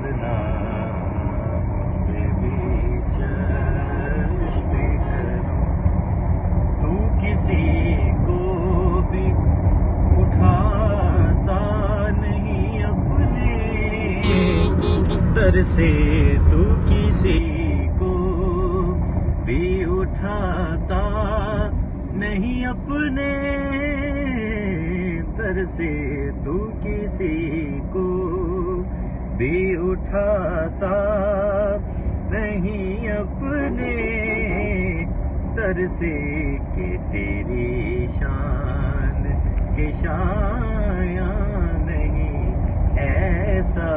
کرنا مجھ پہ بھی چشم کرم، تو کسی کو بھی اٹھاتا نہیں اپنے در سے، تو کسی کو بھی اٹھاتا نہیں اپنے در سے، تو کسی کو بھی اٹھاتا نہیں اپنے در سے، کہ تیری شان کے شایاں نہیں ایسا